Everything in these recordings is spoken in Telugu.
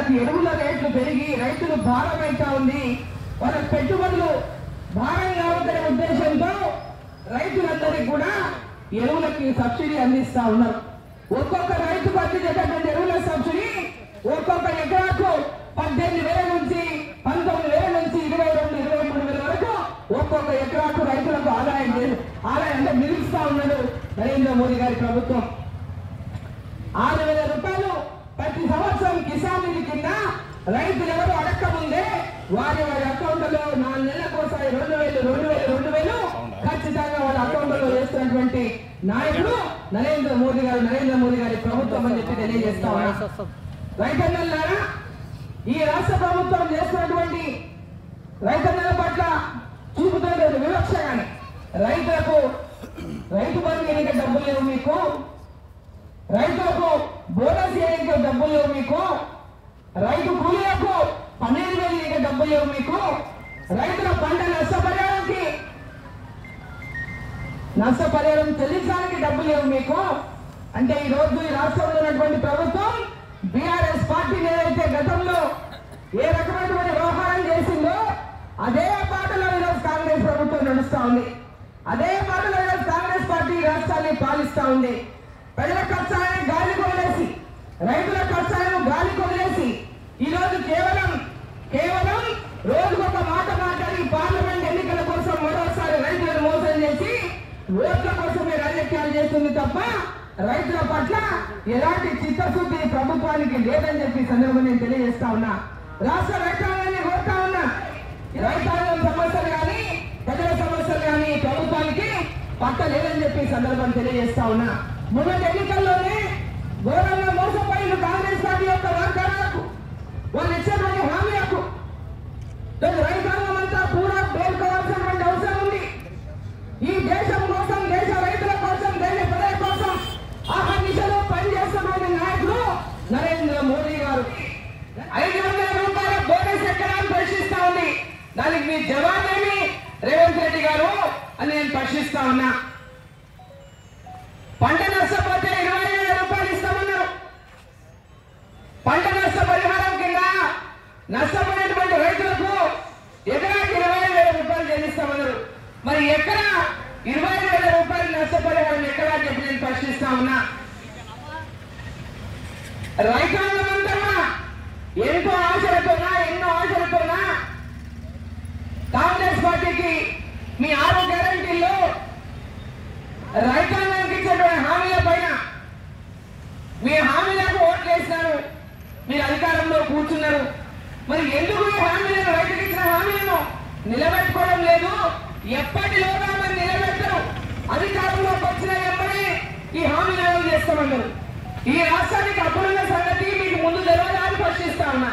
వాళ్ళకి ఎరువుల రేట్లు పెరిగి రైతులు భారమైతా ఉంది, వాళ్ళ పెట్టుబడులు భారం కావద్దనే ఉద్దేశంతో రైతులందరికీ కూడా ఎరువులకి సబ్సిడీ అందిస్తా ఉన్నారు. ఒక్కొక్క రైతుకు అందించేటటువంటి ఎరువుల సబ్సిడీ ఒక్కొక్క ఎకరాకు 18,000 నుంచి 19,000 నుంచి 22-23,000 వరకు ఒక్కొక్క ఎకరాకు రైతులకు ఆదాయం అంటే మిగులుస్తా ఉన్నాడు నరేంద్ర మోదీ గారి ప్రభుత్వం. 6,000 రూపాయలు ప్రతి సంవత్సరం కిసాన్ నిధి కింద రైతులు ఎవరు అడక్క ముందే వారి అకౌంట్లో 4 నెలలకోసారి 2,000 ఖచ్చితంగా వాళ్ళ అకౌంట్లో వేస్తున్నటువంటి నాయకుడు నరేంద్ర మోదీ గారి ప్రభుత్వం అని చెప్పి తెలియజేస్తా ఉన్నారు. రైతన్నలారా, ఈ రాష్ట్ర ప్రభుత్వం చేస్తున్నటువంటి రైతన్నల పట్ల చూపుతున్న వివక్ష కానీ రైతులకు రైతు బంధు ఎన్నిక డబ్బులు లేవు మీకు, రైతులకు బోనస్ ఎన్నిక డబ్బులు లేవు మీకు, రైతు కూలీలకు 12,000 ఎన్నిక డబ్బులు లేవు మీకు, రైతుల పంట నష్టపరిహారం చెల్లించడానికి డబ్బులు లేవు మీకు. అంటే ఈ రోజు ఈ రాష్ట్రంలో ఉన్నటువంటి ప్రభుత్వం బీఆర్ఎస్ పార్టీ ఏదైతే గతంలో ఏ రకమైనటువంటి వ్యవహారం చేసిందో అదే పాటలో ఈరోజు కాంగ్రెస్ ప్రభుత్వం నడుస్తా ఉంది. అదే పాటలో ఈరోజు కాంగ్రెస్ పార్టీ రాష్ట్రాన్ని పాలిస్తా ఉంది. ప్రజల కష్టాలను గాలి కొదిలేసి, రైతుల కష్టాలను గాలి కొదిలేసి ఈ రోజు కేవలం రోజుకొక మాట మాట్లాడి పార్లమెంట్ ఎన్నికల కోసం మరోసారి రైతులను మోసం చేసి ఓట్ల కోసమే రాజకీయాలు చేస్తుంది తప్ప రైతుల పట్ల ఎలాంటి చిత్తశుద్ధి ప్రభుత్వానికి లేదని చెప్పి సందర్భంగా నేను తెలియజేస్తా ఉన్నా. రాష్ట్ర రైతాంగాన్ని కోరుతా ఉన్నా, రైతాంగం సమస్యలు కానీ ప్రజల సమస్యలు కానీ ప్రభుత్వానికి పట్టలేదని చెప్పి సందర్భం తెలియజేస్తా ఉన్నా. మొన్నటి ఎన్నికల్లోనే ఘోరంగా మోసపోయిన కాంగ్రెస్ పార్టీ యొక్క వాగ్దానాలకు, వాళ్ళు ఇచ్చినటువంటి హామీలకు రైతాంగం అంతా కూడా పేర్కోవాల్సినటువంటి అవసరం ఉంది. ఈ దేశం కోసం, దేశ రైతుల కోసం, దేశ ప్రజల కోసం ఆహర్నిశలో పనిచేస్తున్న నాయకుడు నరేంద్ర మోదీ గారు. 500 రూపాయల బోనస్ ఎక్కడాన్ని ప్రశ్నిస్తా ఉంది. దానికి మీ జవాబేమి రేవంత్ రెడ్డి గారు అని నేను ప్రశ్నిస్తా ఉన్నా. పంట నష్టపోతే 20,000 రూపాయలు ఇస్తామన్నారు. పంట నష్ట పరిహారం కింద నష్టపోయినటువంటి రైతులకు ఎకరాకి 20,000 రూపాయలు చెల్లిస్తామన్నారు. మరి ఎకరా 20,000 రూపాయలు నష్టపరిహారం ఎక్కడా చెప్పి నేను ప్రశ్నిస్తా ఉన్నా. రైతాంగం అంతా ఎన్నో ఆశలతోనా కాంగ్రెస్ పార్టీకి మీ 6 గ్యారంటీల్లో రైతాంగానికి ఇచ్చినటువంటి హామీల పైన మీ హామీలకు ఓట్లు వేసినారు, మీరు అధికారంలో కూర్చున్నారు. మరి ఎందుకు ఈ హామీలను, రైతులకు ఇచ్చిన హామీలను నిలబెట్టుకోవడం లేదు? ఎప్పటిలోగా మరి నిలబెట్టరు? అధికారంలోకి వచ్చిన వెంబడే ఈ హామీలు అమలు చేస్తామన్నారు. ఈ రాష్ట్రానికి అప్పుడున్న సంగతి మీకు ముందు తెలియదని ప్రశ్నిస్తా ఉన్నా.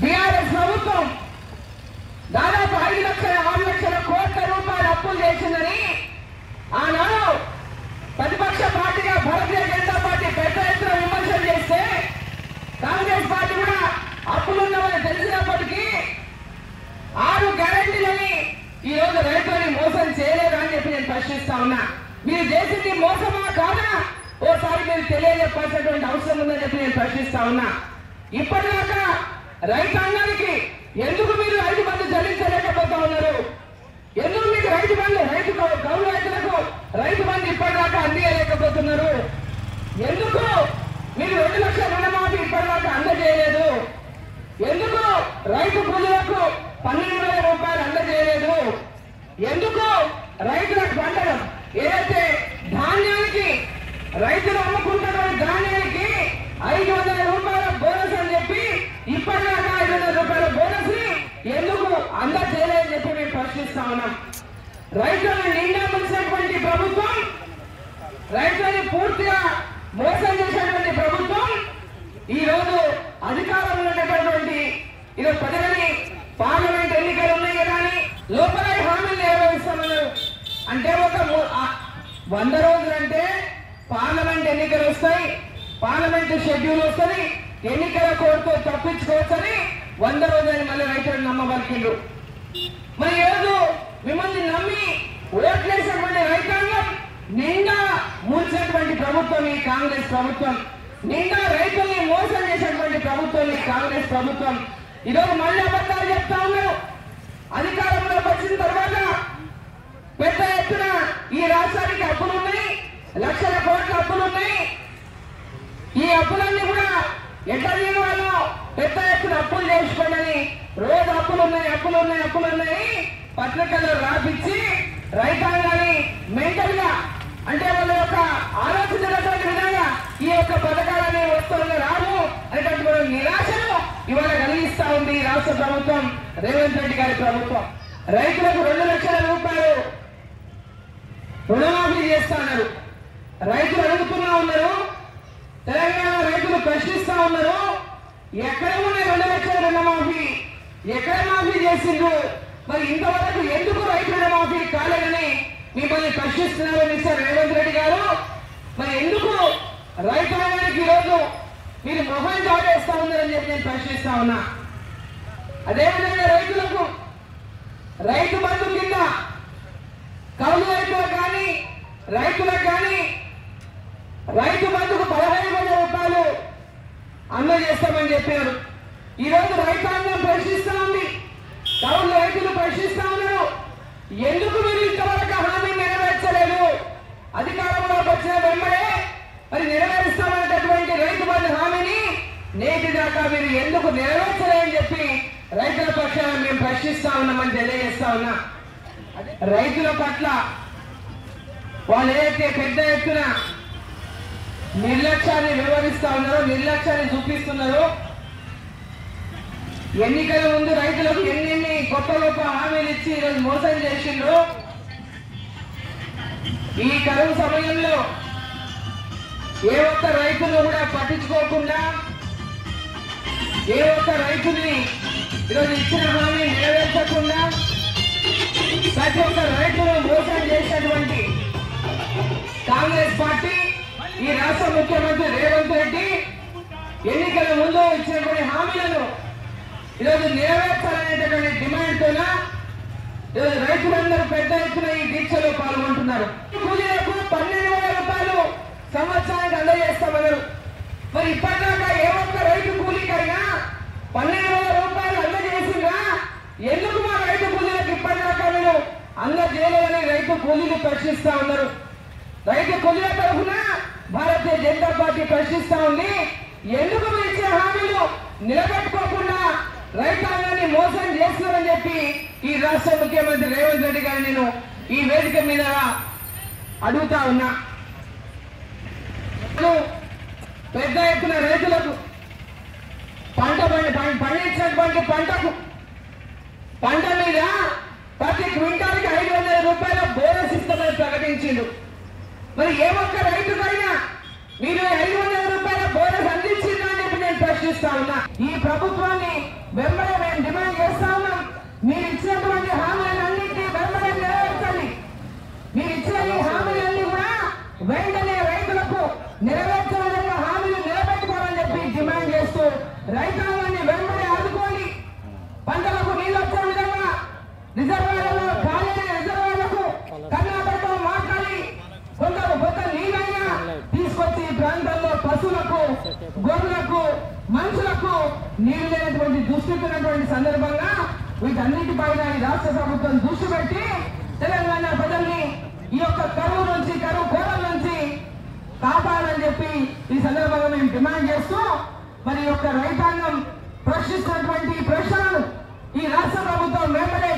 బీఆర్ఎస్ ప్రభుత్వం దాదాపు 5,6 లక్షల కోట్ల రూపాయల అప్పులు చేసిందని ఆనాడు ప్రతిపక్ష పార్టీగా భారతీయ జనతా పార్టీ పెద్ద ఎత్తున విమర్శలు చేస్తే కాంగ్రెస్ పార్టీ కూడా అప్పులున్నామని తెలిసినప్పటికీ 6 గ్యారెంటీలని ఈ రోజు రైతులని మోసం చేయలేదు అని చెప్పి నేను ప్రశ్నిస్తా ఉన్నా. మీరు చేసింది మోసమా కాదా ఓసారి మీరు తెలియజెప్పాల్సినటువంటి అవసరం ఉందని చెప్పి నేను ప్రశ్నిస్తా ఉన్నా. ఇప్పటిదాకా రైతాంగానికి ఎందుకు మీరు రైతు బంధు చెల్లించలేకపోతా ఉన్నారు? ఎందుకు మీకు కౌలు రైతులకు రైతు బంధు ఇప్పటిదాకా అందియలేకపోతున్నారు? ఎందుకు మీరు 2 లక్షల రుణమాఫీ ఇప్పటిదాకా అందజేయలేదు? ఎందుకు రైతు కూలీలకు 12,000 రూపాయలు అందజేయలేదు? ఎందుకు రైతులకు పంటలు ఏదైతే ధాన్యానికి రైతులు అమ్ముకుంటున్న ధాన్యానికి 500 రూపాయల బోనస్ అని చెప్పి ఇప్పటిదాకా 500 రూపాయల బోనస్ ని ఎందుకు అందజేయలేదని చెప్పి మేము ప్రశ్నిస్తా ఉన్నాం. రైతులను నిండా ముంచినటువంటి ప్రభుత్వం, రైతులని పూర్తిగా మోసం చేసినటువంటి ప్రభుత్వం ఈ రోజు అధికారంలో ఉన్నటువంటి ఈరోజు ప్రజలని పార్లమెంట్ ఎన్నికలు ఉన్నాయి కదా అని లోపల హామీలు నిర్వహిస్తామన్నారు. అంటే ఒక 100 రోజులంటే పార్లమెంట్ ఎన్నికలు వస్తాయి, పార్లమెంట్ షెడ్యూల్ వస్తుంది, ఎన్నికల కోర్టు తప్పించుకోవచ్చని 100 రోజులని మళ్ళీ రైతులను నమ్మబలికిండ్రు. మరి ఈరోజు మిమ్మల్ని నమ్మి ఓట్లేసినటువంటి రైతాంగం నిండా ముంచినటువంటి ప్రభుత్వం ఈ కాంగ్రెస్ ప్రభుత్వం. నిండా రైతుల్ని మోసం చేసేటువంటి ప్రభుత్వం కాంగ్రెస్ ప్రభుత్వం. ఈరోజు మళ్ళీ అబద్ధాలు చెప్తా ఉన్నారు. అధికారంలోకి వచ్చిన తర్వాత పెద్ద ఎత్తున ఈ రాష్ట్రానికి అప్పులున్నాయి, లక్షల కోట్ల అప్పులున్నాయి. ఈ అప్పులన్నీ కూడా ఎట్లా వాళ్ళు పెద్ద ఎత్తున అప్పులు చేసుకోండి, రోజు అప్పులున్నాయి పత్రికల్లో రాపించి రైతాంగాన్ని మెంటల్ గా అంటే వాళ్ళ యొక్క ఆలోచించినటువంటి విధంగా ఈ యొక్క పథకాలని వస్తువులు రావు అనేటువంటి నిరాశను ఇవాళ కలిగిస్తా ఉంది రాష్ట్ర ప్రభుత్వం, రేవంత్ రెడ్డి గారి ప్రభుత్వం. రైతులకు 2 లక్షల రూపాయలు రుణమాఫీ చేస్తా ఉన్నారు. రైతులు అడుగుతున్నా ఉన్నారు, తెలంగాణ రైతులు ప్రశ్నిస్తా ఉన్నారు, ఎక్కడ ఉన్నాయి 2 లక్షల రుణమాఫీ, ఎక్కడ మాఫీ చేసిండ్రు, మరి ఇంతవరకు ఎందుకు రైతు రుణమాఫీ కాలేదని మిమ్మల్ని ప్రశ్నిస్తున్నారు మిస్టర్ రేవంత్ రెడ్డి గారు. మరి ఎందుకు రైతు రంగానికి ఈరోజు మీరు మొహం చాటేస్తా ఉన్నారని చెప్పి నేను ప్రశ్నిస్తా ఉన్నా. అదేవిధంగా రైతు బంధు కింద కౌలు రైతులకు కానీ రైతులకు కానీ రైతు బంధుకు 15,000 రూపాయలు అందజేస్తామని చెప్పారు. ఈరోజు రైతాంగం ప్రశ్నిస్తా ఉంది, కౌలు రైతులు ప్రశ్నిస్తా ఉన్నారు, ఎందుకు మీరు ఇంతవరకు హామీ నెరవేర్చలేదు, అధికారంలోకి వచ్చిన వెంబడే మరి నెరవేరుస్తామనేటటువంటి రైతు బంధు హామీని నేటి దాకా మీరు ఎందుకు నెరవేర్చలేదని చెప్పి రైతుల పక్షాన మేము ప్రశ్నిస్తా ఉన్నామని తెలియజేస్తా ఉన్నా. రైతుల పట్ల వాళ్ళు ఏదైతే పెద్ద ఎత్తున నిర్లక్ష్యాన్ని వివరిస్తా ఉన్నారో, నిర్లక్ష్యాన్ని చూపిస్తున్నారో, ఎన్నికల ముందు రైతులకు ఎన్ని కొత్త గొప్ప హామీలు ఇచ్చి ఈరోజు మోసం చేసిండ్రు. ఈ కరువు సమయంలో ఏ ఒక్క రైతును కూడా పట్టించుకోకుండా, ఏ ఒక్క రైతుని ఈరోజు ఇచ్చిన హామీ నెరవేర్చకుండా ప్రతి ఒక్క రైతును మోసం చేసినటువంటి కాంగ్రెస్ పార్టీ, ఈ రాష్ట్ర ముఖ్యమంత్రి రేవంత్ రెడ్డి ఎన్నికల ముందు ఇచ్చినటువంటి హామీలను ఈరోజు నెరవేర్చాలనేటటువంటి డిమాండ్ తో ఈరోజు రైతులందరూ పెద్ద ఎత్తున ఈ దీక్షలో పాల్గొంటున్నారు. కూలీలకు 12,000 రూపాయలు సంవత్సరానికి అందజేస్తామన్నారు. మరి ఇప్పటిదాకా ఏ ఒక్క రైతు కూలీకైనా 12,000 రూపాయలు అందజేసిందా? ఎందుకు మా రైతు కూలీలకు ఇప్పటిదాకా మీరు అందజేయలేదని రైతు కూలీలు ప్రశ్నిస్తా ఉన్నారు. రైతు కూలీల తరఫున భారతీయ జనతా పార్టీ ప్రశ్నిస్తా ఉంది, ఎందుకు మీరు ఇచ్చే హామీలు నిలబెట్టుకోకుండా రైతాంగాన్ని మోసం చేస్తున్నారని చెప్పి ఈ రాష్ట్ర ముఖ్యమంత్రి రేవంత్ రెడ్డి గారిని నేను ఈ వేదిక మీద అడుగుతా ఉన్నా. పెద్ద ఎత్తున రైతులకు పండించినటువంటి పంట మీద ప్రతి క్వింటాల్కి 500 రూపాయల బోనస్ ఇస్తామని ప్రకటించిండు. మరి ఏ ఒక్క రైతుకైనా మీరు 500 రూపాయల బోనస్ అందించిందా అని చెప్పి నేను ప్రశ్నిస్తా ఉన్నా. ఈ ప్రభుత్వాన్ని వెంబడే మేము డిమాండ్ చేస్తా ఉన్నాం, మీరు ఇచ్చినటువంటి హామీలన్నింటినీ వెంబడే నెరవేర్చాలి. మీరు ఇచ్చిన ఈ హామీలన్నీ కూడా వెంటనే రైతులకు నెరవేర్చే విధంగా హామీలు నిలబెట్టుకోవాలని చెప్పి డిమాండ్ చేస్తూ రైతాంగాన్ని వెంబడే ఆదుకోవాలి. పంటలకు నీళ్ళు వచ్చే విధంగా రిజర్వాయర్లలో ఖాళీ రిజర్వాయర్లకు కర్ణాటకతో మాట్లాడి కొంత నీళ్ళైనా తీసుకొచ్చి ప్రాంతాల్లో పశువులకు, గొర్రెలకు, మనుషులకు నీళ్లు లేనటువంటి దుస్థితి ఉన్నటువంటి సందర్భంగా వీటన్నిటిపైన ఈ రాష్ట్ర ప్రభుత్వం దృష్టి పెట్టి తెలంగాణ ప్రజల్ని ఈ యొక్క కరువు కోరల నుంచి కాపాడాలని చెప్పి ఈ సందర్భంగా మేము డిమాండ్ చేస్తూ మరి యొక్క రైతాంగం ప్రశ్నిస్తున్నటువంటి ప్రశ్నలను ఈ రాష్ట్ర ప్రభుత్వం వెంబడే